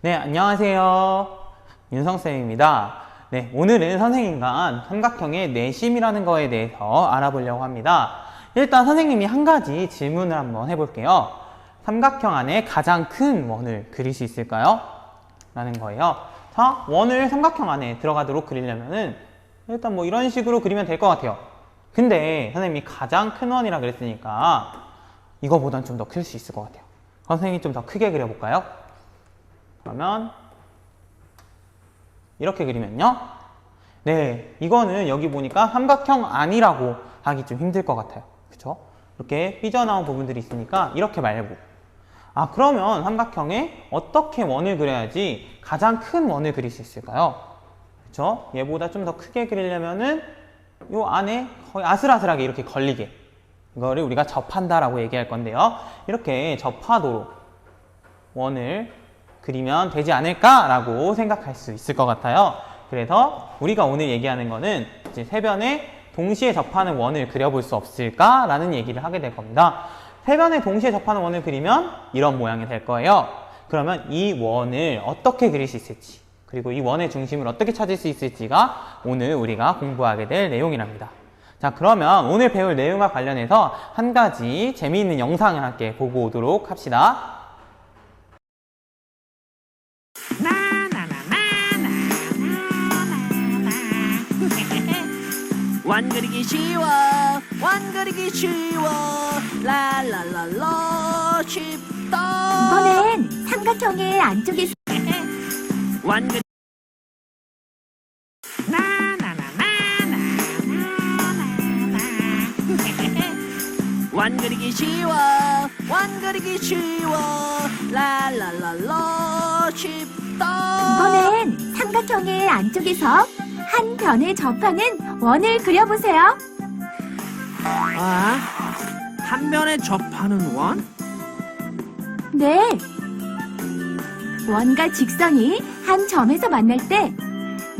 네, 안녕하세요. 윤성쌤입니다. 네, 오늘은 선생님과 삼각형의 내심이라는 거에 대해서 알아보려고 합니다. 일단 선생님이 한 가지 질문을 한번 해볼게요. 삼각형 안에 가장 큰 원을 그릴 수 있을까요? 라는 거예요. 자, 원을 삼각형 안에 들어가도록 그리려면은 일단 뭐 이런 식으로 그리면 될 것 같아요. 근데 선생님이 가장 큰 원이라 그랬으니까 이거보단 좀 더 클 수 있을 것 같아요. 선생님이 좀 더 크게 그려볼까요? 그러면 이렇게 그리면요. 네, 이거는 여기 보니까 삼각형 아니라고 하기 좀 힘들 것 같아요. 그쵸? 이렇게 삐져나온 부분들이 있으니까 이렇게 말고, 그러면 삼각형에 어떻게 원을 그려야지 가장 큰 원을 그릴 수 있을까요? 그쵸? 얘보다 좀 더 크게 그리려면은 요 안에 거의 아슬아슬하게 이렇게 걸리게, 이거를 우리가 접한다라고 얘기할 건데요. 이렇게 접하도록 원을 그리면 되지 않을까라고 생각할 수 있을 것 같아요. 그래서 우리가 오늘 얘기하는 거는 이제 세 변에 동시에 접하는 원을 그려볼 수 없을까라는 얘기를 하게 될 겁니다. 세 변에 동시에 접하는 원을 그리면 이런 모양이 될 거예요. 그러면 이 원을 어떻게 그릴 수 있을지, 그리고 이 원의 중심을 어떻게 찾을 수 있을지가 오늘 우리가 공부하게 될 내용이랍니다. 자, 그러면 오늘 배울 내용과 관련해서 한 가지 재미있는 영상을 함께 보고 오도록 합시다. 원 그리기 쉬워, 원 그리기 쉬워, 랄랄랄라 쉽다. 이번엔 삼각형의 안쪽에서 원 그리 원 그리기 쉬워, 원 그리기 쉬워, 랄랄랄라 쉽다. 이번엔 삼각형의 안쪽에서 한 변에 접하는 원을 그려보세요. 한 변에 접하는 원? 네. 원과 직선이 한 점에서 만날 때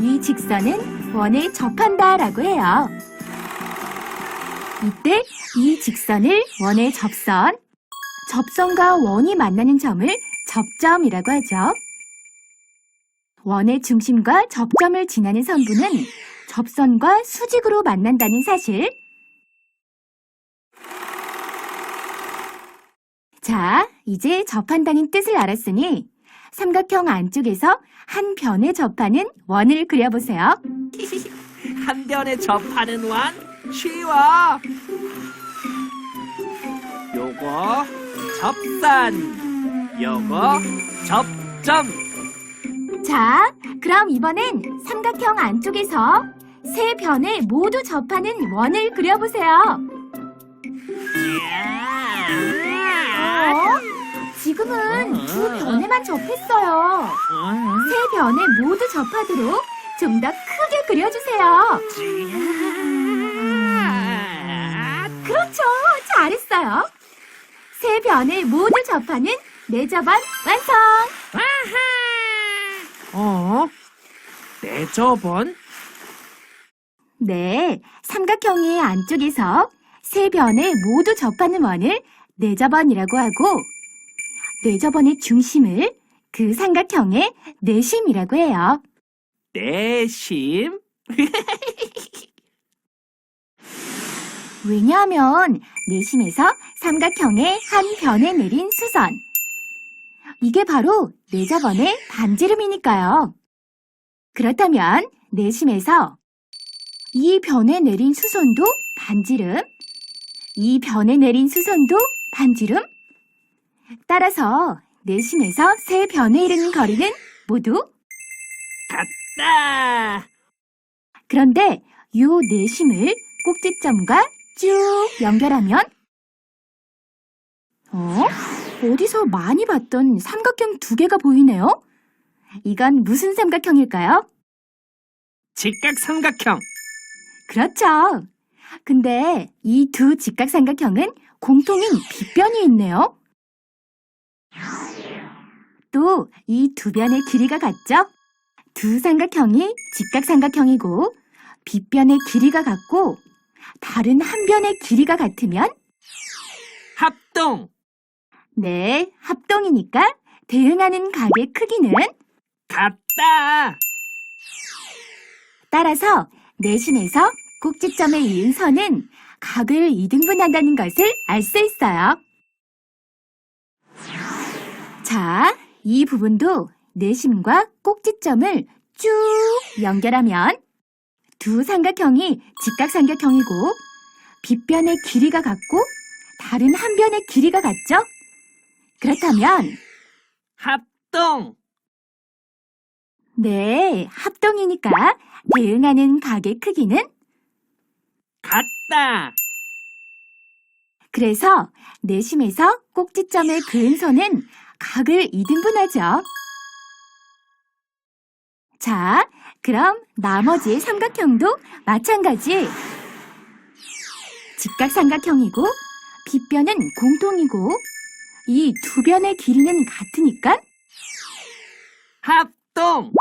이 직선은 원에 접한다라고 해요. 이때 이 직선을 원의 접선, 접선과 원이 만나는 점을 접점이라고 하죠. 원의 중심과 접점을 지나는 선부는 접선과 수직으로 만난다는 사실. 자, 이제 접한다는 뜻을 알았으니 삼각형 안쪽에서 한 변에 접하는 원을 그려보세요. 한 변에 접하는 원? 쉬워. 요거 접선, 요거 접점. 자, 그럼 이번엔 삼각형 안쪽에서 세 변에 모두 접하는 원을 그려보세요. 지금은 두 변에만 접했어요. 세 변에 모두 접하도록 좀 더 크게 그려주세요. 그렇죠, 잘했어요. 세 변에 모두 접하는 네 접안 완성! 네 접은? 네, 삼각형의 안쪽에서 세 변에 모두 접하는 원을 네 접원이라고 하고, 네 접원의 중심을 그 삼각형의 내심이라고 해요. 내심? 왜냐하면 내심에서 삼각형의 한 변에 내린 수선, 이게 바로 네 접원의 반지름이니까요. 그렇다면 내심에서 이 변에 내린 수선도 반지름, 이 변에 내린 수선도 반지름. 따라서 내심에서 세 변에 이르는 거리는 모두 같다. 그런데 이 내심을 꼭지점과 쭉 연결하면 어디서 많이 봤던 삼각형 두 개가 보이네요. 이건 무슨 삼각형일까요? 직각삼각형. 그렇죠. 근데 이 두 직각삼각형은 공통인 빗변이 있네요. 또 이 두 변의 길이가 같죠? 두 삼각형이 직각삼각형이고 빗변의 길이가 같고 다른 한 변의 길이가 같으면 합동. 네, 합동이니까 대응하는 각의 크기는 같다. 따라서 내심에서 꼭지점에 이은 선은 각을 이등분한다는 것을 알 수 있어요. 자, 이 부분도 내심과 꼭지점을 쭉 연결하면 두 삼각형이 직각삼각형이고 빗변의 길이가 같고 다른 한 변의 길이가 같죠? 그렇다면 합동. 네, 합동이니까 대응하는 각의 크기는 같다. 그래서 내심에서 꼭지점에 그은 선은 각을 이등분하죠. 자, 그럼 나머지 삼각형도 마찬가지. 직각삼각형이고 빗변은 공통이고 이 두 변의 길이는 같으니까 합동.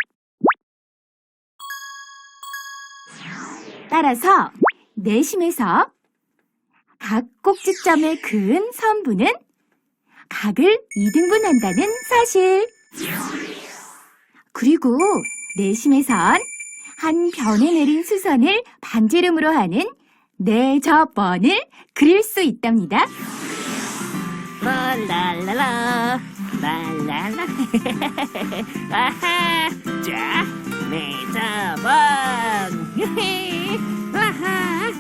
따라서 내심에서 각 꼭지점에 그은 선분은 각을 이등분한다는 사실. 그리고 내심에선 한 변에 내린 수선을 반지름으로 하는 내접번을 그릴 수 있답니다. 랄랄랄라 랄랄라 아하 자 내자번 유히 아하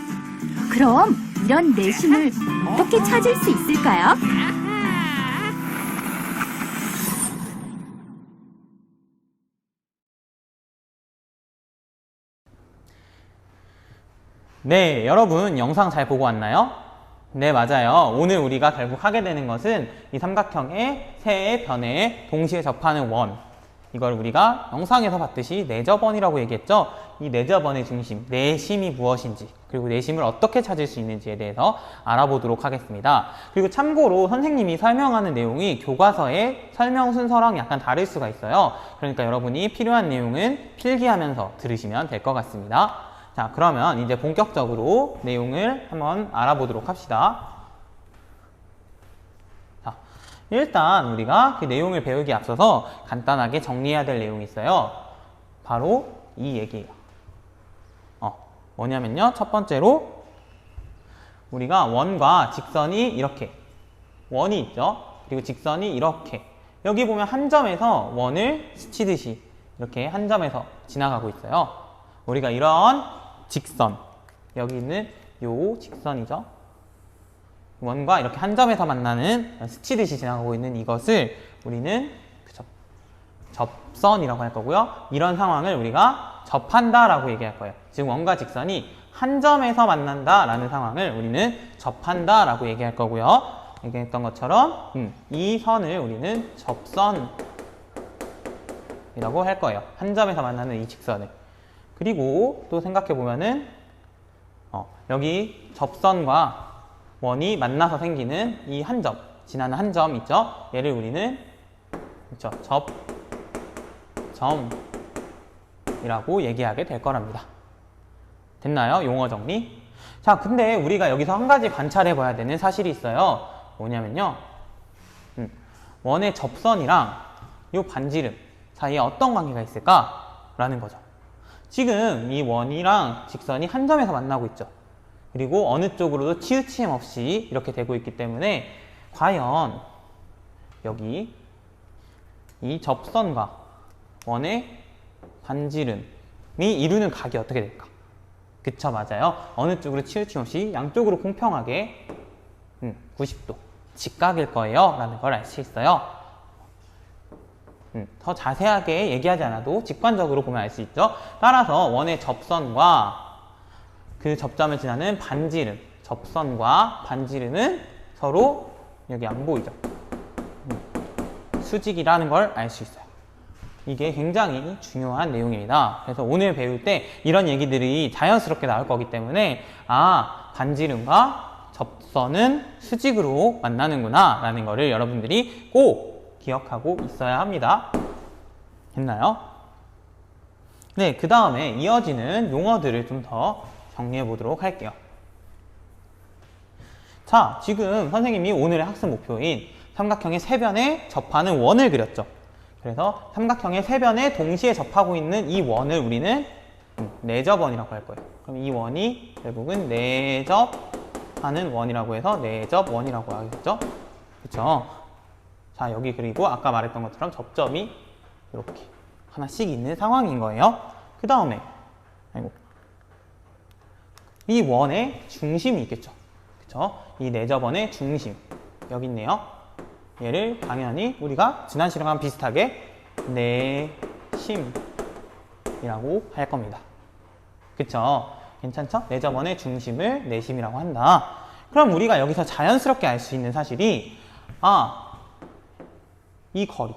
그럼 이런 내심을 어떻게 찾을 수 있을까요? 아하 네, 여러분 영상 잘 보고 왔나요? 네, 맞아요. 오늘 우리가 결국 하게 되는 것은 이 삼각형의 세 변에 동시에 접하는 원, 이걸 우리가 영상에서 봤듯이 내접원이라고 얘기했죠. 이 내접원의 중심, 내심이 무엇인지, 그리고 내심을 어떻게 찾을 수 있는지에 대해서 알아보도록 하겠습니다. 그리고 참고로 선생님이 설명하는 내용이 교과서의 설명 순서랑 약간 다를 수가 있어요. 그러니까 여러분이 필요한 내용은 필기하면서 들으시면 될 것 같습니다. 자, 그러면 이제 본격적으로 내용을 한번 알아보도록 합시다. 자, 일단 우리가 그 내용을 배우기 앞서서 간단하게 정리해야 될 내용이 있어요. 바로 이 얘기예요. 뭐냐면요. 첫 번째로 우리가 원과 직선이 이렇게 원이 있죠. 그리고 직선이 이렇게 여기 보면 한 점에서 원을 스치듯이 이렇게 한 점에서 지나가고 있어요. 우리가 이런 직선, 여기 있는 요 직선이죠. 원과 이렇게 한 점에서 만나는 스치듯이 지나가고 있는 이것을 우리는 접선이라고 할 거고요. 이런 상황을 우리가 접한다라고 얘기할 거예요. 즉 원과 직선이 한 점에서 만난다라는 상황을 우리는 접한다라고 얘기할 거고요. 얘기했던 것처럼 이 선을 우리는 접선이라고 할 거예요. 한 점에서 만나는 이 직선을. 그리고 또 생각해 보면은 여기 접선과 원이 만나서 생기는 이 한 점, 지나는 한 점 있죠? 얘를 우리는 접점이라고 얘기하게 될 거랍니다. 됐나요? 용어 정리? 자, 근데 우리가 여기서 한 가지 관찰해 봐야 되는 사실이 있어요. 뭐냐면요. 원의 접선이랑 이 반지름 사이에 어떤 관계가 있을까라는 거죠. 지금 이 원이랑 직선이 한 점에서 만나고 있죠. 그리고 어느 쪽으로도 치우침 없이 이렇게 되고 있기 때문에 과연 여기 이 접선과 원의 반지름이 이루는 각이 어떻게 될까? 그쵸, 맞아요. 어느 쪽으로 치우침 없이 양쪽으로 공평하게 90도 직각일 거예요 라는 걸 알 수 있어요. 더 자세하게 얘기하지 않아도 직관적으로 보면 알 수 있죠. 따라서 원의 접선과 그 접점을 지나는 반지름, 접선과 반지름은 서로 여기 안 보이죠. 수직이라는 걸 알 수 있어요. 이게 굉장히 중요한 내용입니다. 그래서 오늘 배울 때 이런 얘기들이 자연스럽게 나올 거기 때문에 반지름과 접선은 수직으로 만나는구나 라는 거를 여러분들이 꼭 기억하고 있어야 합니다. 됐나요? 네, 그 다음에 이어지는 용어들을 좀 더 정리해 보도록 할게요. 자, 지금 선생님이 오늘의 학습 목표인 삼각형의 세 변에 접하는 원을 그렸죠. 그래서 삼각형의 세 변에 동시에 접하고 있는 이 원을 우리는 내접원이라고 할 거예요. 그럼 이 원이 결국은 내접하는 원이라고 해서 내접원이라고 하겠죠. 그쵸? 자, 여기 그리고 아까 말했던 것처럼 접점이 이렇게 하나씩 있는 상황인 거예요. 그 다음에 이 원의 중심이 있겠죠. 그쵸? 이 내접원의 중심 여기 있네요. 얘를 당연히 우리가 지난 시간과 비슷하게 내심이라고 할 겁니다. 그쵸? 괜찮죠? 내접원의 중심을 내심이라고 한다. 그럼 우리가 여기서 자연스럽게 알 수 있는 사실이 이 거리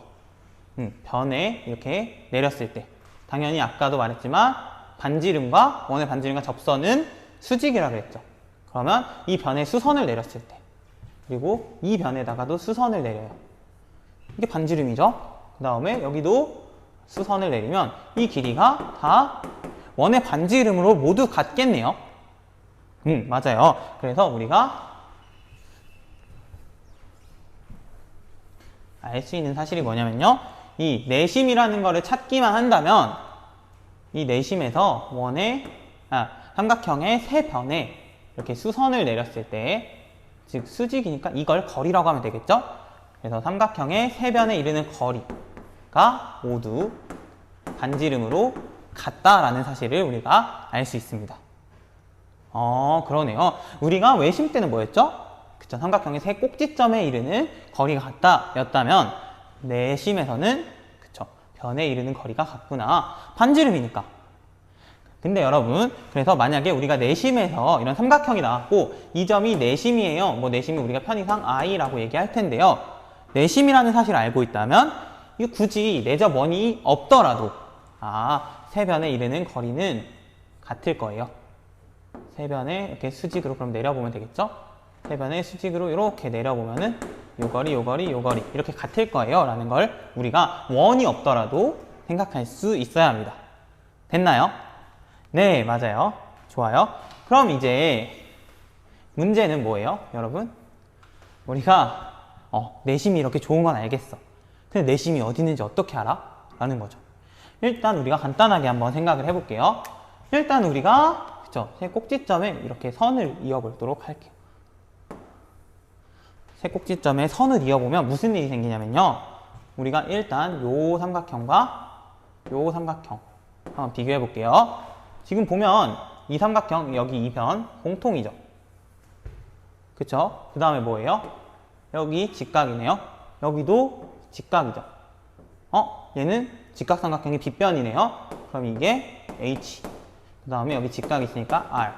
변에 이렇게 내렸을 때 당연히 아까도 말했지만 반지름과 원의 반지름과 접선은 수직이라 그랬죠. 그러면 이 변에 수선을 내렸을 때 그리고 이 변에다가도 수선을 내려요. 이게 반지름이죠. 그 다음에 여기도 수선을 내리면 이 길이가 다 원의 반지름으로 모두 같겠네요. 맞아요. 그래서 우리가 알 수 있는 사실이 뭐냐면요. 이 내심이라는 거를 찾기만 한다면 이 내심에서 삼각형의 세 변에 이렇게 수선을 내렸을 때 즉 수직이니까 이걸 거리라고 하면 되겠죠? 그래서 삼각형의 세 변에 이르는 거리가 모두 반지름으로 같다라는 사실을 우리가 알 수 있습니다. 그러네요. 우리가 외심 때는 뭐였죠? 그쵸, 삼각형의 세 꼭지점에 이르는 거리가 같다 였다면 내심에서는 그쵸, 변에 이르는 거리가 같구나. 반지름이니까. 근데 여러분, 그래서 만약에 우리가 내심에서 이런 삼각형이 나왔고 이 점이 내심이에요. 뭐 내심이 우리가 편의상 i라고 얘기할 텐데요. 내심이라는 사실을 알고 있다면 이거 굳이 내접원이 없더라도 세 변에 이르는 거리는 같을 거예요. 세 변에 이렇게 수직으로 그럼 내려보면 되겠죠? 세 변에 수직으로 이렇게 내려보면은 요 거리, 요 거리, 요 거리 이렇게 같을 거예요 라는 걸 우리가 원이 없더라도 생각할 수 있어야 합니다. 됐나요? 네, 맞아요. 좋아요. 그럼 이제 문제는 뭐예요, 여러분? 우리가 내심이 이렇게 좋은 건 알겠어. 근데 내심이 어디 있는지 어떻게 알아? 라는 거죠. 일단 우리가 간단하게 한번 생각을 해볼게요. 일단 우리가 그쵸, 세 꼭지점에 이렇게 선을 이어보도록 할게요. 세 꼭지점에 선을 이어보면 무슨 일이 생기냐면요. 우리가 일단 요 삼각형과 요 삼각형 한번 비교해 볼게요. 지금 보면 이 삼각형 여기 이 변 공통이죠. 그쵸? 그 다음에 뭐예요? 여기 직각이네요. 여기도 직각이죠. 얘는 직각삼각형이 빗변이네요. 그럼 이게 H. 그 다음에 여기 직각이 있으니까 R.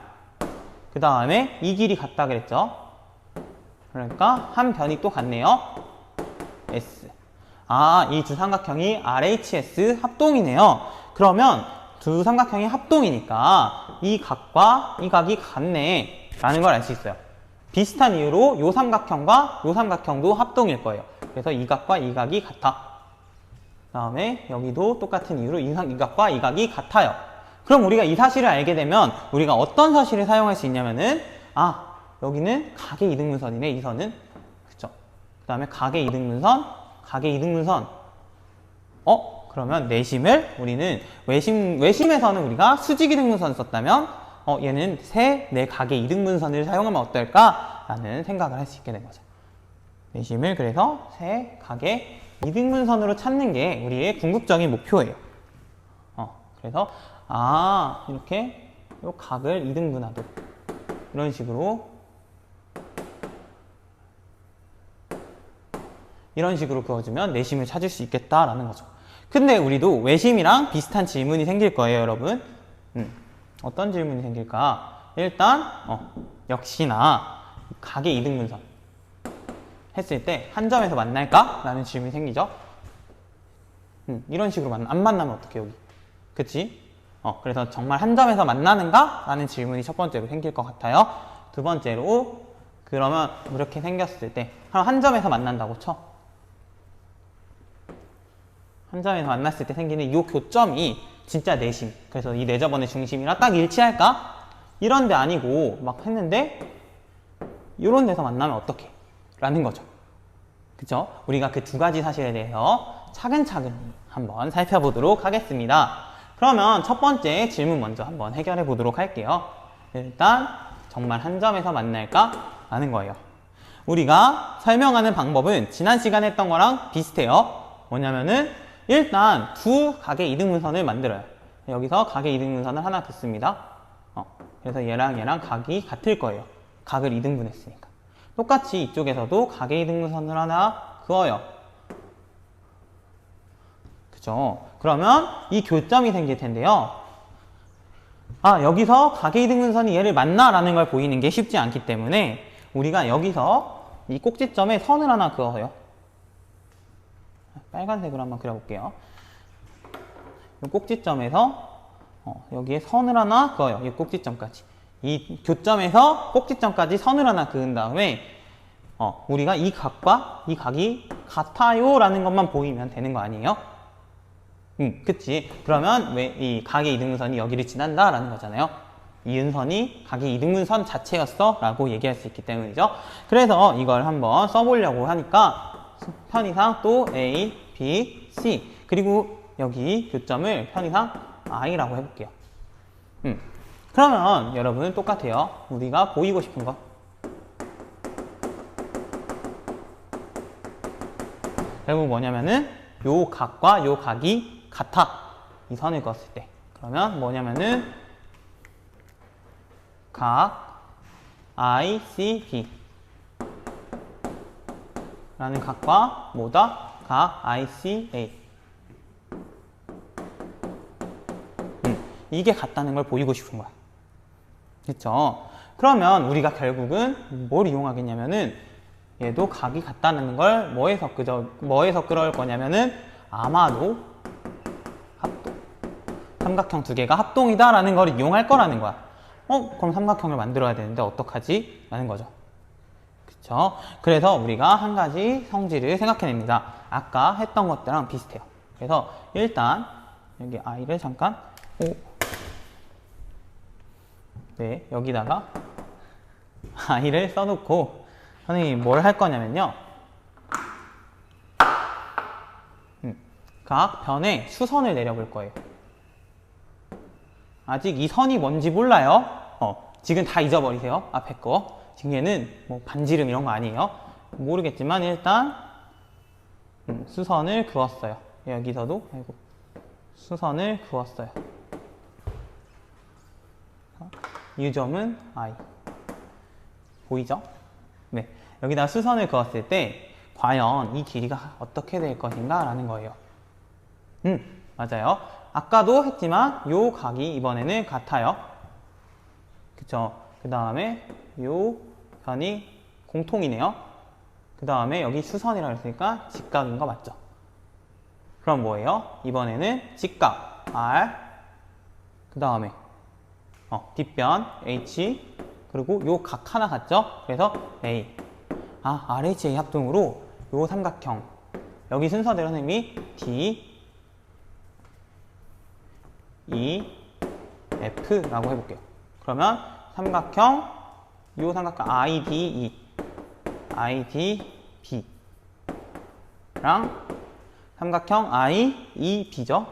그 다음에 이 길이 같다 그랬죠. 그러니까 한 변이 또 같네요. S. 이 두 삼각형이 RHS 합동이네요. 그러면 두 삼각형이 합동이니까 이 각과 이 각이 같네 라는 걸 알 수 있어요. 비슷한 이유로 요 삼각형과 요 삼각형도 합동일 거예요. 그래서 이 각과 이 각이 같아. 그 다음에 여기도 똑같은 이유로 이 각과 이 각이 같아요. 그럼 우리가 이 사실을 알게 되면 우리가 어떤 사실을 사용할 수 있냐면은 여기는 각의 이등분선이네, 이 선은. 그쵸? 그 다음에 각의 이등분선, 각의 이등분선. 그러면 내심을 우리는 외심에서는 우리가 수직 이등분선 썼다면 얘는 네 각의 이등분선을 사용하면 어떨까? 라는 생각을 할 수 있게 된 거죠. 내심을 그래서 세 각의 이등분선으로 찾는 게 우리의 궁극적인 목표예요. 그래서 이렇게 요 각을 이등분하도록 이런 식으로 그어주면 내심을 찾을 수 있겠다라는 거죠. 근데 우리도 외심이랑 비슷한 질문이 생길 거예요, 여러분. 어떤 질문이 생길까? 일단 역시나 각의 이등분선 했을 때 한 점에서 만날까? 라는 질문이 생기죠. 이런 식으로 안 만나면 어떡해, 여기. 그치? 그래서 정말 한 점에서 만나는가? 라는 질문이 첫 번째로 생길 것 같아요. 두 번째로 그러면 이렇게 생겼을 때 한 점에서 만난다고 쳐. 한 점에서 만났을 때 생기는 이 교점이 진짜 내심. 그래서 이 내접원의 중심이랑 딱 일치할까? 이런 데 아니고 막 했는데 이런 데서 만나면 어떡해? 라는 거죠. 그쵸? 우리가 그 두 가지 사실에 대해서 차근차근 한번 살펴보도록 하겠습니다. 그러면 첫 번째 질문 먼저 한번 해결해 보도록 할게요. 일단 정말 한 점에서 만날까? 라는 거예요. 우리가 설명하는 방법은 지난 시간에 했던 거랑 비슷해요. 뭐냐면은 일단 두 각의 이등분선을 만들어요. 여기서 각의 이등분선을 하나 긋습니다. 그래서 얘랑 얘랑 각이 같을 거예요. 각을 이등분했으니까. 똑같이 이쪽에서도 각의 이등분선을 하나 그어요. 그죠? 그러면 이 교점이 생길 텐데요. 여기서 각의 이등분선이 얘를 만나라는 걸 보이는 게 쉽지 않기 때문에 우리가 여기서 이 꼭지점에 선을 하나 그어요. 빨간색으로 한번 그려볼게요. 이 꼭지점에서 여기에 선을 하나 그어요. 이 꼭지점까지. 이 교점에서 꼭지점까지 선을 하나 그은 다음에 우리가 이 각과 이 각이 같아요 라는 것만 보이면 되는 거 아니에요? 그치. 그러면 왜 이 각의 이등분선이 여기를 지난다 라는 거잖아요. 이 은선이 각의 이등분선 자체였어 라고 얘기할 수 있기 때문이죠. 그래서 이걸 한번 써보려고 하니까 편의상 또 A, B, C 그리고 여기 교점을 편의상 I라고 해볼게요. 그러면 여러분 똑같아요. 우리가 보이고 싶은 거 결국 뭐냐면은 요 각과 요 각이 같아. 이 선을 그었을 때. 그러면 뭐냐면은 각 ICB 라는 각과 뭐다? 각 ICA. 이게 같다는 걸 보이고 싶은 거야. 그쵸? 그러면 우리가 결국은 뭘 이용하겠냐면은 얘도 각이 같다는 걸 뭐에서 끌어올 거냐면은 아마도 합동. 삼각형 두 개가 합동이다 라는 걸 이용할 거라는 거야. 그럼 삼각형을 만들어야 되는데 어떡하지? 라는 거죠. 그쵸? 그래서 우리가 한 가지 성질을 생각해냅니다. 아까 했던 것들랑 비슷해요. 그래서 일단 여기 I를 잠깐 네, 여기다가 I를 써놓고 선생님이 뭘 할 거냐면요. 각 변에 수선을 내려볼 거예요. 아직 이 선이 뭔지 몰라요. 지금 다 잊어버리세요. 앞에 거. 지금 얘는 뭐 반지름 이런 거 아니에요. 모르겠지만 일단 수선을 그었어요. 여기서도 수선을 그었어요. 이 점은 I. 보이죠? 네. 여기다 수선을 그었을 때 과연 이 길이가 어떻게 될 것인가 라는 거예요. 맞아요. 아까도 했지만 요 각이 이번에는 같아요. 그쵸? 그 다음에 요 변이 공통이네요. 그 다음에 여기 수선이라고 했으니까 직각인 거 맞죠? 그럼 뭐예요? 이번에는 직각 R 그 다음에 뒷변 H 그리고 요 각 하나 같죠? 그래서 A RHA 합동으로 요 삼각형 여기 순서대로 선생님이 D E F라고 해볼게요. 그러면 삼각형 요 삼각형 IDB랑 삼각형 IEB죠.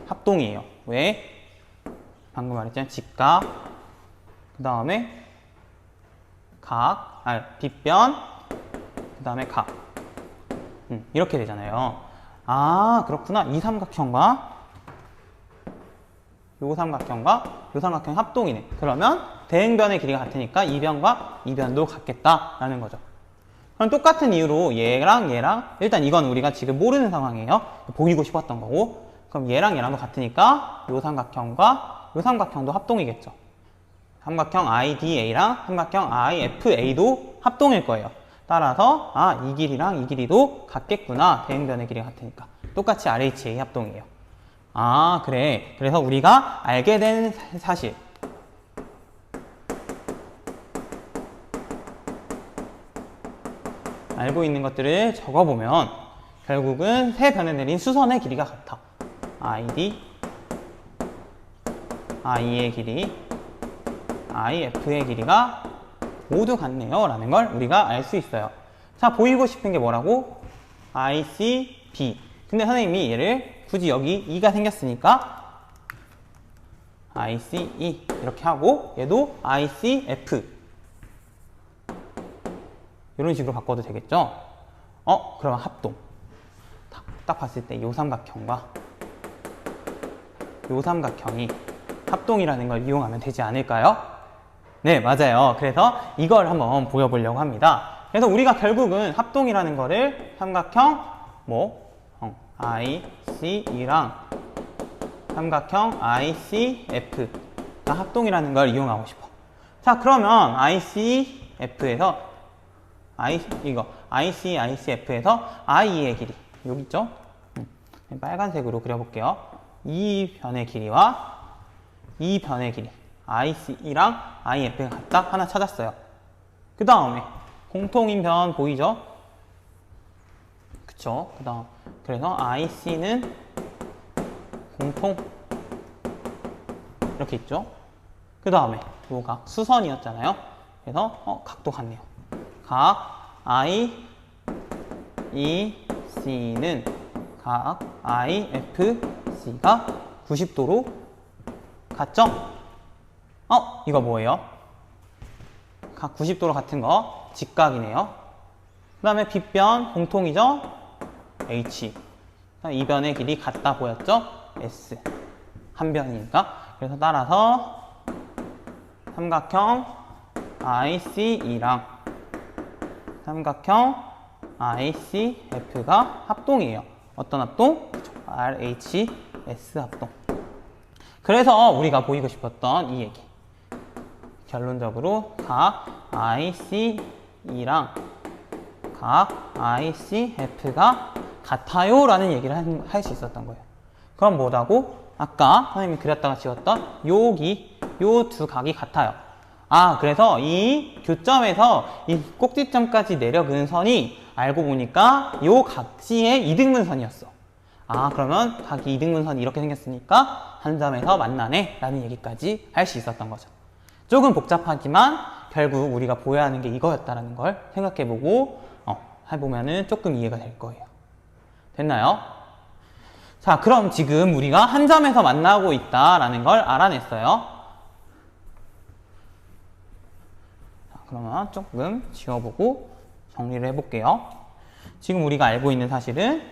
합동이에요. 왜? 방금 말했잖아요. 직각 그 다음에 빗변 그 다음에 각 이렇게 되잖아요. 그렇구나. 이 삼각형과 요 삼각형과 요 삼각형 합동이네. 그러면 대응변의 길이가 같으니까 이 변과 이 변도 같겠다라는 거죠. 그럼 똑같은 이유로 얘랑 일단 이건 우리가 지금 모르는 상황이에요. 보이고 싶었던 거고. 그럼 얘랑 얘랑도 같으니까 요 삼각형과 요 삼각형도 합동이겠죠. 삼각형 IDA랑 삼각형 IFA도 합동일 거예요. 따라서 이 길이랑 이 길이도 같겠구나. 대응변의 길이가 같으니까. 똑같이 RHA 합동이에요. 그래. 그래서 우리가 알게 된 사실. 알고 있는 것들을 적어보면 결국은 세 변에 내린 수선의 길이가 같아. ID, I의 길이, IF의 길이가 모두 같네요 라는 걸 우리가 알 수 있어요. 자, 보이고 싶은 게 뭐라고? ICB. 근데 선생님이 얘를 굳이 여기 2가 생겼으니까 ICE 이렇게 하고 얘도 ICF 이런 식으로 바꿔도 되겠죠? 그러면 합동. 딱 봤을 때 요 삼각형과 요 삼각형이 합동이라는 걸 이용하면 되지 않을까요? 네, 맞아요. 그래서 이걸 한번 보여보려고 합니다. 그래서 우리가 결국은 합동이라는 거를 삼각형 ICE랑 삼각형 ICF가 합동이라는 걸 이용하고 싶어. 자, 그러면 ICF에서 ICF에서 I의 길이 여기 있죠? 빨간색으로 그려볼게요. 이 변의 길이와 이 변의 길이 ICE랑 IF가 같다 하나 찾았어요. 그 다음에 공통인 변 보이죠? 그쵸? 그래서 IC는 공통 이렇게 있죠? 그 다음에 요 각 수선이었잖아요. 그래서 각도 같네요. 각 IEC는 각 IFC가 90도로 같죠? 이거 뭐예요? 각 90도로 같은 거 직각이네요. 그 다음에 빗변 공통이죠? H. 이 변의 길이 같다 보였죠? S. 한 변이니까. 그래서 따라서 삼각형 ICE랑 삼각형 ICF가 합동이에요. 어떤 합동? RHS 합동. 그래서 우리가 보이고 싶었던 이 얘기. 결론적으로 각 ICE랑 각 ICF가 같아요 라는 얘기를 할 수 있었던 거예요. 그럼 뭐라고? 아까 선생님이 그렸다가 지웠던 요 두 각이 같아요. 그래서 이 교점에서 이 꼭지점까지 내려그는 선이 알고 보니까 요 각지의 이등분선이었어. 그러면 각이 이등분선이 이렇게 생겼으니까 한 점에서 만나네 라는 얘기까지 할 수 있었던 거죠. 조금 복잡하지만 결국 우리가 보여야 하는 게 이거였다라는 걸 생각해보고 해보면은 조금 이해가 될 거예요. 됐나요? 자, 그럼 지금 우리가 한 점에서 만나고 있다라는 걸 알아냈어요. 자, 그러면 조금 지워보고 정리를 해볼게요. 지금 우리가 알고 있는 사실은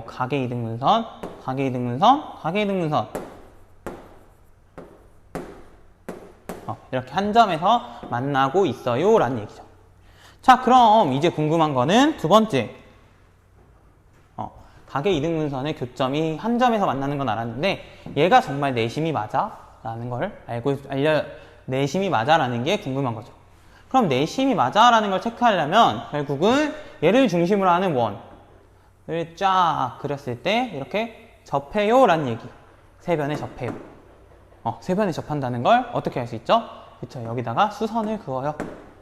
각의 이등분선, 각의 이등분선, 각의 이등분선 이렇게 한 점에서 만나고 있어요 라는 얘기죠. 자, 그럼 이제 궁금한 거는 두 번째, 각의 이등분선의 교점이 한 점에서 만나는 건 알았는데 얘가 정말 내심이 맞아? 라는 걸 내심이 맞아 라는 게 궁금한 거죠. 그럼 내심이 맞아 라는 걸 체크하려면 결국은 얘를 중심으로 하는 원을 쫙 그렸을 때 이렇게 접해요 라는 얘기. 세 변에 접해요. 세 변에 접한다는 걸 어떻게 할 수 있죠? 그쵸, 여기다가 수선을 그어요.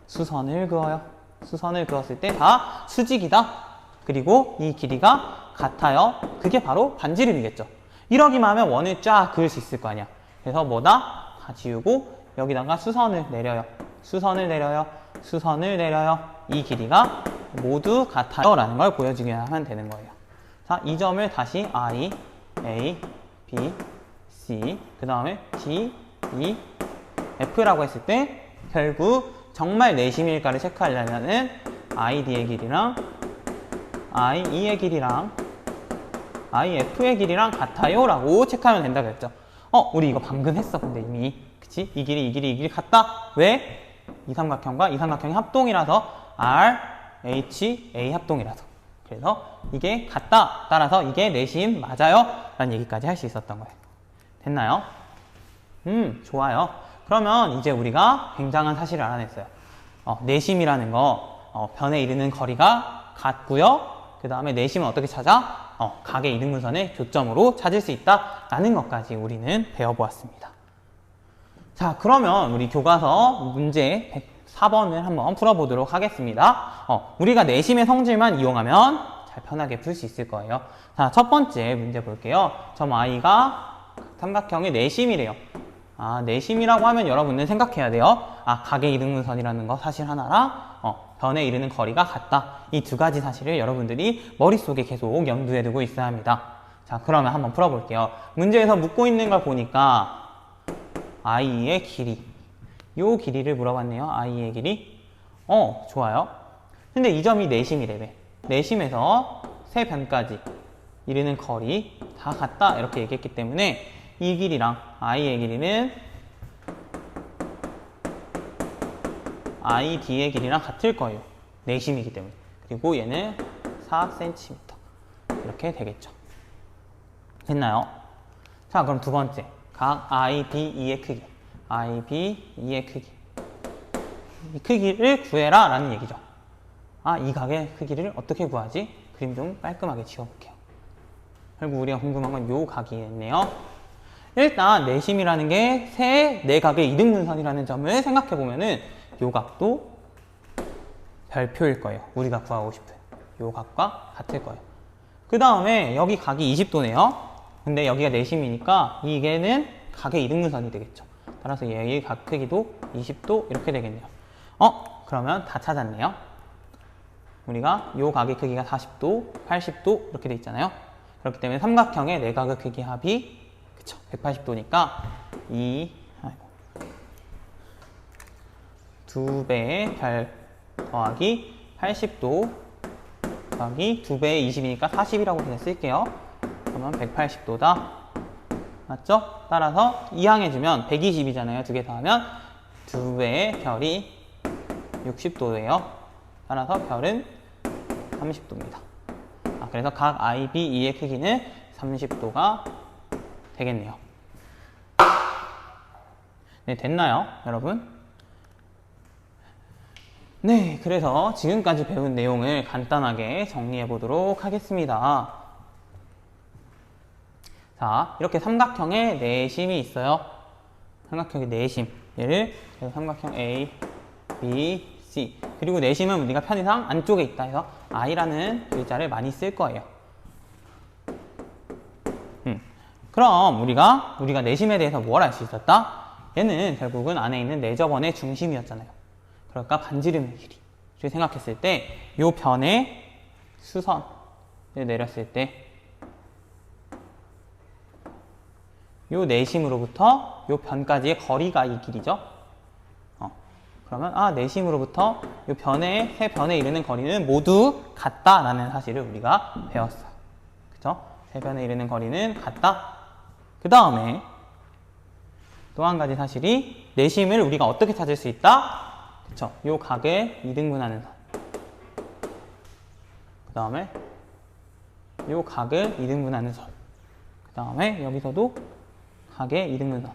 수선을 그어요. 수선을 그었을 때 다 수직이다. 그리고 이 길이가 같아요. 그게 바로 반지름이겠죠. 이러기만 하면 원을 쫙 그을 수 있을 거 아니야. 그래서 뭐다? 다 지우고 여기다가 수선을 내려요. 수선을 내려요. 수선을 내려요. 이 길이가 모두 같아요 라는 걸 보여주기만 하면 되는 거예요. 자, 이 점을 다시 I, A, B, C, 그 다음에 D, E, F라고 했을 때 결국 정말 내심일까를 체크하려면은 ID의 길이랑 IE의 길이랑 IF의 길이랑 같아요 라고 체크하면 된다고 했죠. 우리 이거 방금 했어. 근데 이미 그치? 이 길이 같다. 왜? 이 삼각형과 이 삼각형이 합동이라서 R, H, A 합동이라서. 그래서 이게 같다. 따라서 이게 내심 맞아요 라는 얘기까지 할 수 있었던 거예요. 됐나요? 좋아요. 그러면 이제 우리가 굉장한 사실을 알아냈어요. 내심이라는 거 변에 이르는 거리가 같고요. 그 다음에 내심은 어떻게 찾아? 각의 이등분선의 교점으로 찾을 수 있다라는 것까지 우리는 배워보았습니다. 자, 그러면 우리 교과서 문제 104번을 한번 풀어보도록 하겠습니다. 우리가 내심의 성질만 이용하면 잘 편하게 풀 수 있을 거예요. 자, 첫 번째 문제 볼게요. 점 I가 삼각형의 내심이래요. 아, 내심이라고 하면 여러분들 생각해야 돼요. 아, 각의 이등분선이라는 거 사실 하나랑 변에 이르는 거리가 같다. 이 두 가지 사실을 여러분들이 머릿속에 계속 염두에 두고 있어야 합니다. 자, 그러면 한번 풀어볼게요. 문제에서 묻고 있는 걸 보니까 I의 길이, 요 길이를 물어봤네요. I의 길이. 좋아요. 근데 이 점이 내심이래매. 내심에서 세 변까지 이르는 거리 다 같다 이렇게 얘기했기 때문에 이 길이랑 I의 길이는 ID의 길이랑 같을 거예요. 내심이기 때문에. 그리고 얘는 4cm 이렇게 되겠죠. 됐나요? 자, 그럼 두 번째 각 IBE의 크기. IBE의 크기. 이 크기를 구해라 라는 얘기죠. 아, 이 각의 크기를 어떻게 구하지? 그림 좀 깔끔하게 지워볼게요. 결국 우리가 궁금한 건 요 각이겠네요. 일단 내심이라는 게 세 내각의 이등분선이라는 점을 생각해보면은 요 각도 별표일 거예요. 우리가 구하고 싶은 요 각과 같을 거예요. 그 다음에 여기 각이 20도네요. 근데 여기가 내심이니까 이게는 각의 이등분선이 되겠죠. 따라서 얘의 각 크기도 20도 이렇게 되겠네요. 그러면 다 찾았네요. 우리가 요 각의 크기가 40도, 80도 이렇게 돼 있잖아요. 그렇기 때문에 삼각형의 내각의 크기 합이 그쵸, 180도니까 두 배의 별 더하기 80도 더하기 두 배의 20이니까 40이라고 그냥 쓸게요. 그러면 180도다. 맞죠? 따라서 이항해주면 120이잖아요. 두 개 더하면 두 배의 별이 60도예요. 따라서 별은 30도입니다. 그래서 각 IBE의 크기는 30도가 되겠네요. 네, 됐나요, 여러분? 네, 그래서 지금까지 배운 내용을 간단하게 정리해 보도록 하겠습니다. 자, 이렇게 삼각형의 내심이 있어요. 삼각형의 내심. 얘를 삼각형 A, B, C. 그리고 내심은 우리가 편의상 안쪽에 있다 해서 I라는 글자를 많이 쓸 거예요. 그럼 우리가 내심에 대해서 뭘 알 수 있었다? 얘는 결국은 안에 있는 내저번의 중심이었잖아요. 그러니까 반지름의 길이를 생각했을 때 이 변의 수선을 내렸을 때 이 내심으로부터 이 변까지의 거리가 이 길이죠. 그러면 내심으로부터 이 변의 세 변에 이르는 거리는 모두 같다라는 사실을 우리가 배웠어요. 그죠? 세 변에 이르는 거리는 같다. 그 다음에 또 한 가지 사실이 내심을 우리가 어떻게 찾을 수 있다? 그쵸? 요 각을 이등분하는 선. 그 다음에 요 각을 이등분하는 선. 그 다음에 여기서도 각의 이등분선.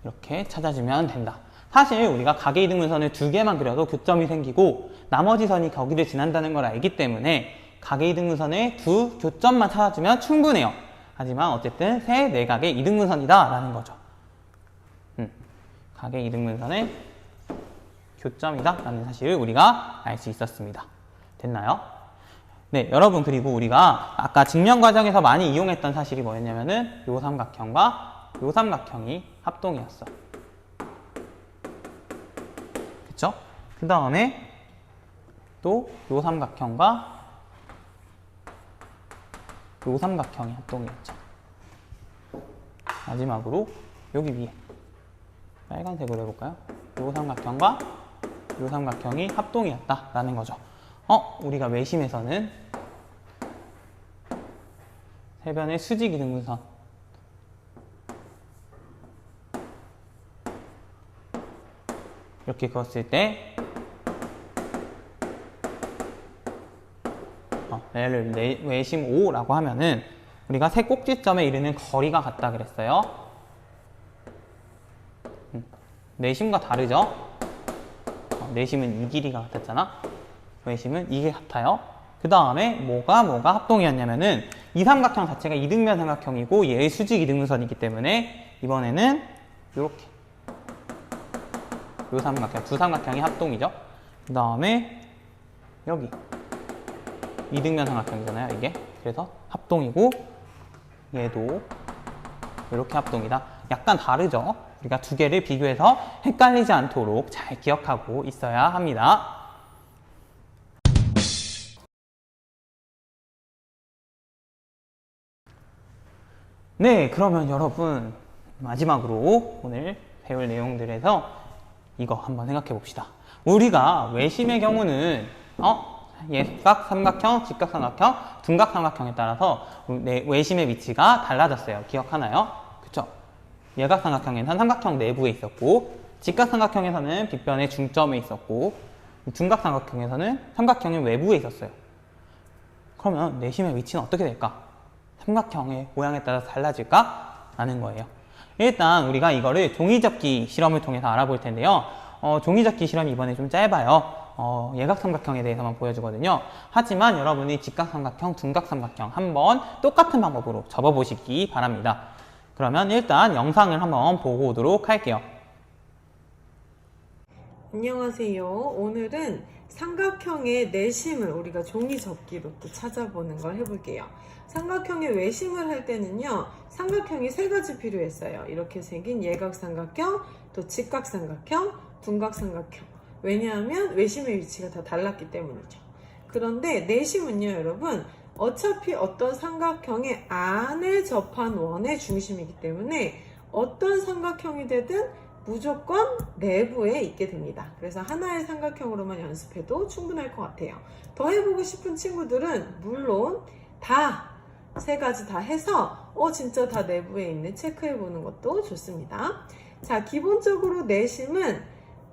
이렇게 찾아주면 된다. 사실 우리가 각의 이등분선을 두 개만 그려도 교점이 생기고 나머지 선이 거기를 지난다는 걸 알기 때문에 각의 이등분선의 두 교점만 찾아주면 충분해요. 하지만 어쨌든 세 내각의 이등분선이다 라는 거죠. 각의 이등분선의 교점이다 라는 사실을 우리가 알 수 있었습니다. 됐나요? 네, 여러분, 그리고 우리가 아까 증명 과정에서 많이 이용했던 사실이 뭐였냐면은 요 삼각형과 요 삼각형이 합동이었어. 그쵸? 그 다음에 또 요 삼각형과 요 삼각형이 합동이었죠. 마지막으로 여기 위에 빨간색으로 해볼까요? 요 삼각형과 요 삼각형이 합동이었다라는 거죠. 우리가 외심에서는 세 변의 수직 이등분선 이렇게 그었을 때 얘를 외심 O라고 하면은 우리가 세 꼭지점에 이르는 거리가 같다 그랬어요. 내심과 다르죠? 내심은 이 길이가 같았잖아. 외심은 이게 같아요. 그 다음에 뭐가 합동이었냐면은 이 삼각형 자체가 이등변 삼각형이고 얘의 수직 이등분선이기 때문에 이번에는 이렇게 요 삼각형, 두 삼각형이 합동이죠. 그 다음에 여기 이등변 삼각형이잖아요, 이게. 그래서 합동이고 얘도 이렇게 합동이다. 약간 다르죠? 우리가 두 개를 비교해서 헷갈리지 않도록 잘 기억하고 있어야 합니다. 네, 그러면 여러분 마지막으로 오늘 배울 내용들에서 이거 한번 생각해 봅시다. 우리가 외심의 경우는 예각 삼각형, 직각 삼각형, 둔각 삼각형에 따라서 외심의 위치가 달라졌어요. 기억하나요? 그쵸? 예각 삼각형에서는 삼각형 내부에 있었고, 직각 삼각형에서는 빗변의 중점에 있었고, 둔각 삼각형에서는 삼각형의 외부에 있었어요. 그러면 내심의 위치는 어떻게 될까? 삼각형의 모양에 따라서 달라질까? 라는 거예요. 일단 우리가 이거를 종이접기 실험을 통해서 알아볼 텐데요. 종이접기 실험이 이번에 좀 짧아요. 예각삼각형에 대해서만 보여주거든요. 하지만 여러분이 직각삼각형, 둔각삼각형 한번 똑같은 방법으로 접어보시기 바랍니다. 그러면 일단 영상을 한번 보고 오도록 할게요. 안녕하세요. 오늘은 삼각형의 내심을 우리가 종이접기로 또 찾아보는 걸 해볼게요. 삼각형의 외심을 할 때는요, 삼각형이 세 가지 필요했어요. 이렇게 생긴 예각삼각형, 또 직각삼각형, 둔각삼각형. 왜냐하면 외심의 위치가 다 달랐기 때문이죠. 그런데 내심은요, 여러분, 어차피 어떤 삼각형의 안에 접한 원의 중심이기 때문에 어떤 삼각형이 되든 무조건 내부에 있게 됩니다. 그래서 하나의 삼각형으로만 연습해도 충분할 것 같아요. 더 해보고 싶은 친구들은 물론 다 세 가지 다 해서 진짜 다 내부에 있네 체크해보는 것도 좋습니다. 자, 기본적으로 내심은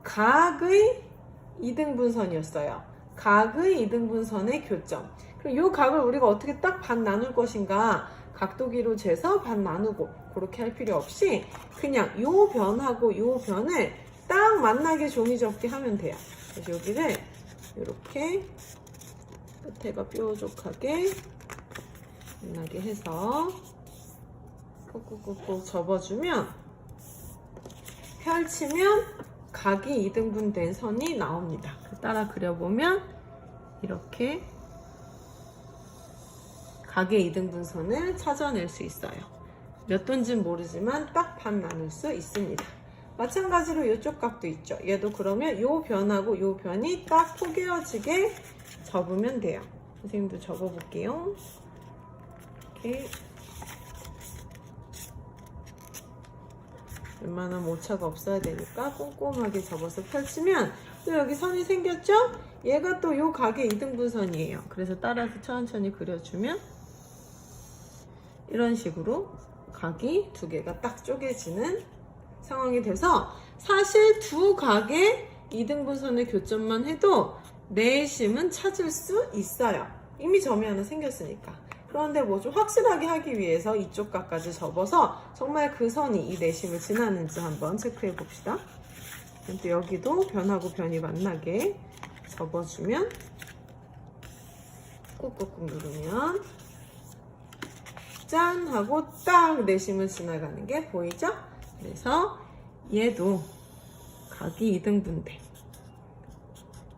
각의 이등분선이었어요. 각의 이등분선의 교점. 그럼 이 각을 우리가 어떻게 딱 반 나눌 것인가? 각도기로 재서 반 나누고 그렇게 할 필요 없이 그냥 요 변하고 요 변을 딱 만나게 종이접기 하면 돼요. 그래서 여기를 이렇게 끝에가 뾰족하게 만나게 해서 꾹꾹꾹꾹 접어주면 펼치면 각이 2등분 된 선이 나옵니다. 따라 그려보면 이렇게 각의 2등분선을 찾아낼 수 있어요. 몇 도인지는 모르지만 딱 반 나눌 수 있습니다. 마찬가지로 이쪽 각도 있죠. 얘도 그러면 요 변하고 요 변이 딱 포개어지게 접으면 돼요. 선생님도 접어볼게요. 이렇게 웬만하면 오차가 없어야 되니까 꼼꼼하게 접어서 펼치면 또 여기 선이 생겼죠? 얘가 또 요 각의 2등분선이에요. 그래서 따라서 천천히 그려주면 이런 식으로 각이 두 개가 딱 쪼개지는 상황이 돼서 사실 두 각의 2등분선의 교점만 해도 내심은 찾을 수 있어요. 이미 점이 하나 생겼으니까. 그런데 뭐 좀 확실하게 하기 위해서 이쪽 각까지 접어서 정말 그 선이 이 내심을 지나는지 한번 체크해 봅시다. 또 여기도 변하고 변이 만나게 접어주면 꾹꾹꾹 누르면 짠 하고 딱 내심을 지나가는 게 보이죠? 그래서 얘도 각이 2등분대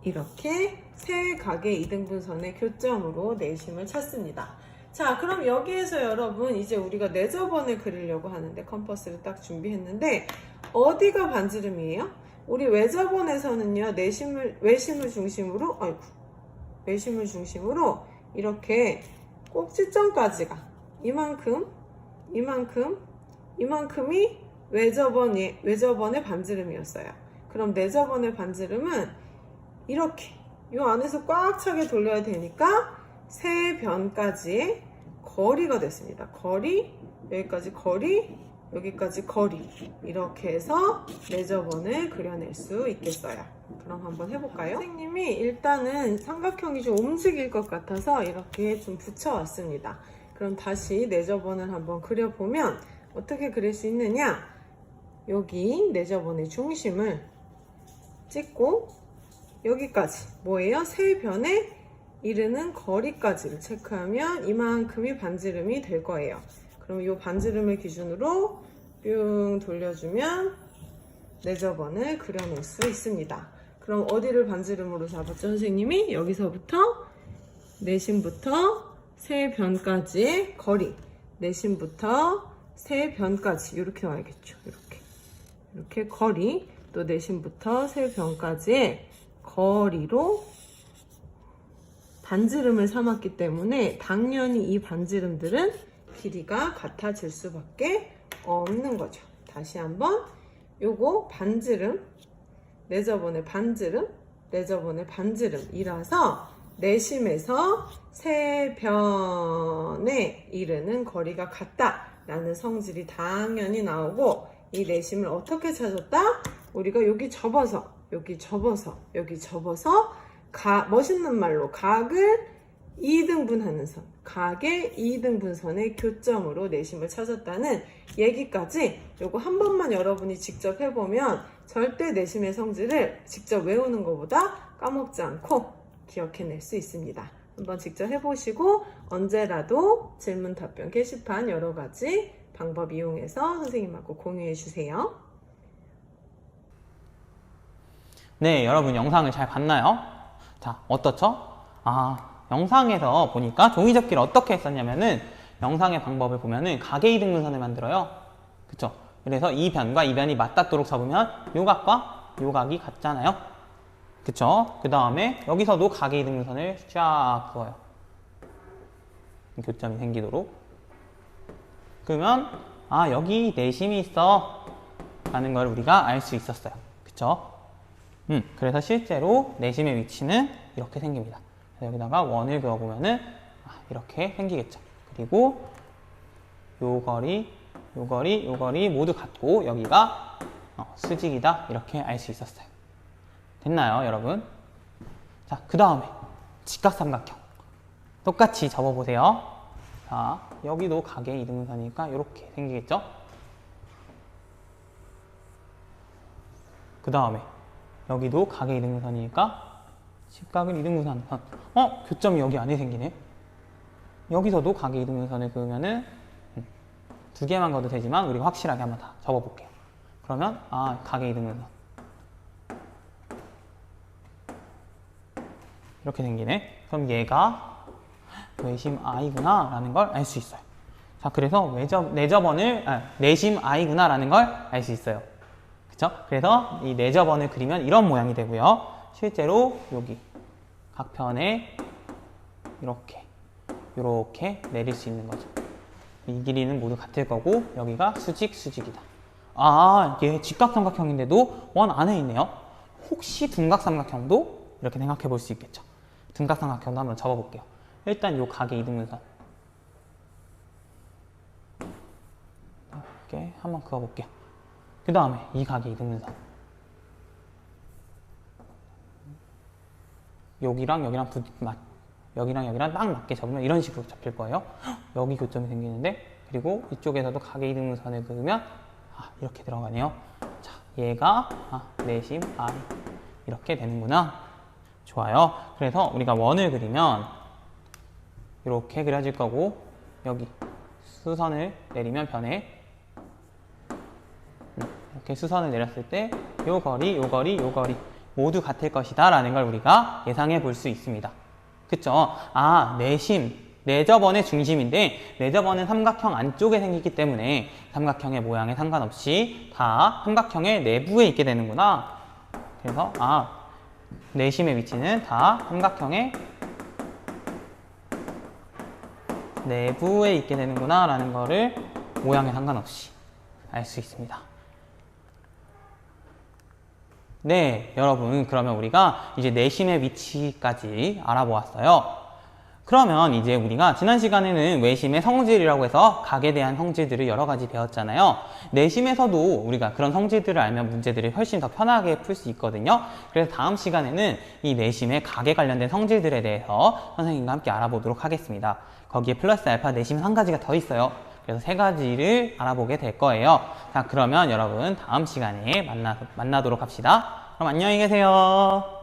이렇게 세 각의 2등분선의 교점으로 내심을 찾습니다. 자, 그럼 여기에서 여러분 이제 우리가 내접원을 그리려고 하는데 컴퍼스를 딱 준비했는데 어디가 반지름이에요? 우리 외접원에서는요 외심을 중심으로 이렇게 꼭지점까지가 이만큼이 외접원의 반지름이었어요. 그럼 내접원의 반지름은 이렇게 요 안에서 꽉 차게 돌려야 되니까 세 변까지의 거리가 됐습니다. 거리, 여기까지 거리, 여기까지 거리. 이렇게 해서 내접원을 그려낼 수 있겠어요. 그럼 한번 해볼까요? 선생님이 일단은 삼각형이 좀 움직일 것 같아서 이렇게 좀 붙여왔습니다. 그럼 다시 내접원을 한번 그려보면 어떻게 그릴 수 있느냐? 여기 내접원의 중심을 찍고 여기까지 뭐예요? 세 변에 이르는 거리까지를 체크하면 이만큼이 반지름이 될 거예요. 그럼 이 반지름을 기준으로 뿅 돌려주면 내접원을 그려낼 수 있습니다. 그럼 어디를 반지름으로 잡았죠, 선생님이? 여기서부터 내심부터 세변까지의 거리, 내심부터 세변까지 이렇게 나와야겠죠. 이렇게 거리, 또 내심부터 세변까지의 거리로 반지름을 삼았기 때문에 당연히 이 반지름들은 길이가 같아질 수밖에 없는 거죠. 다시 한번 요거 반지름, 내저번의 반지름, 내저번의 반지름이라서 내심에서 세변에 이르는 거리가 같다라는 성질이 당연히 나오고, 이 내심을 어떻게 찾았다? 우리가 여기 접어서 멋있는 말로 각을 2등분하는 선, 각의 2등분선의 교점으로 내심을 찾았다는 얘기까지 요거 한 번만 여러분이 직접 해보면 절대 내심의 성질을 직접 외우는 것보다 까먹지 않고 기억해낼 수 있습니다. 한번 직접 해보시고 언제라도 질문 답변 게시판 여러 가지 방법 이용해서 선생님하고 공유해 주세요. 네, 여러분 영상을 잘 봤나요? 자, 어떻죠? 영상에서 보니까 종이접기를 어떻게 했었냐면은 영상의 방법을 보면은 각의 이등분선을 만들어요. 그쵸? 그래서 이 변과 이 변이 맞닿도록 접으면 요 각과 요 각이 같잖아요. 그쵸? 그 다음에 여기서도 각의 이등분선을 쫙 그어요. 교점이 생기도록. 그러면 여기 내심이 있어 라는 걸 우리가 알 수 있었어요. 그쵸? 그래서 실제로 내심의 위치는 이렇게 생깁니다. 여기다가 원을 그어보면은 이렇게 생기겠죠. 그리고 요 거리, 요 거리, 요 거리 모두 같고 여기가 수직이다 이렇게 알 수 있었어요. 됐나요, 여러분? 자, 그 다음에 직각삼각형 똑같이 접어보세요. 자, 여기도 각의 이등분선이니까 이렇게 생기겠죠? 그 다음에 여기도 각의 이등분선이니까 직각을 이등분선 선. 교점이 여기 안에 생기네. 여기서도 각의 이등분선을 그으면은 두 개만 그어도 되지만 우리가 확실하게 한번 다 접어볼게요. 그러면 각의 이등분선 이렇게 생기네. 그럼 얘가 외심 I구나 라는 걸 알 수 있어요. 자, 그래서 내심 I구나 라는 걸 알 수 있어요. 그쵸? 그래서 이 내접원을 그리면 이런 모양이 되고요. 실제로 여기 각편에 이렇게 내릴 수 있는 거죠. 이 길이는 모두 같을 거고 여기가 수직이다. 이게 직각삼각형인데도 원 안에 있네요. 혹시 둔각삼각형도 이렇게 생각해 볼 수 있겠죠. 둔각삼각형도 한번 접어볼게요. 일단 요 각의 이등분선 이렇게 한번 그어볼게요. 그 다음에 이 각의 이등분선 여기랑 여기랑 딱 맞게 접으면 이런 식으로 잡힐 거예요. 여기 교점이 생기는데, 그리고 이쪽에서도 각의 이등분선을 그으면 이렇게 들어가네요. 자, 얘가 내심 I 이렇게 되는구나. 좋아요. 그래서 우리가 원을 그리면 이렇게 그려질 거고, 여기 수선을 내리면 변해 이렇게 수선을 내렸을 때 요 거리, 요 거리, 요 거리 모두 같을 것이다 라는 걸 우리가 예상해 볼 수 있습니다. 그쵸? 내접원의 중심인데 내접원은 삼각형 안쪽에 생기기 때문에 삼각형의 모양에 상관없이 다 삼각형의 내부에 있게 되는구나. 그래서 내심의 위치는 다 삼각형의 내부에 있게 되는구나 라는 거를 모양에 상관없이 알 수 있습니다. 네, 여러분, 그러면 우리가 이제 내심의 위치까지 알아보았어요. 그러면 이제 우리가 지난 시간에는 외심의 성질이라고 해서 각에 대한 성질들을 여러 가지 배웠잖아요. 내심에서도 우리가 그런 성질들을 알면 문제들을 훨씬 더 편하게 풀 수 있거든요. 그래서 다음 시간에는 이 내심의 각에 관련된 성질들에 대해서 선생님과 함께 알아보도록 하겠습니다. 거기에 플러스 알파 내심은 한 가지가 더 있어요. 그래서 세 가지를 알아보게 될 거예요. 자, 그러면 여러분 다음 시간에 만나도록 합시다. 그럼 안녕히 계세요.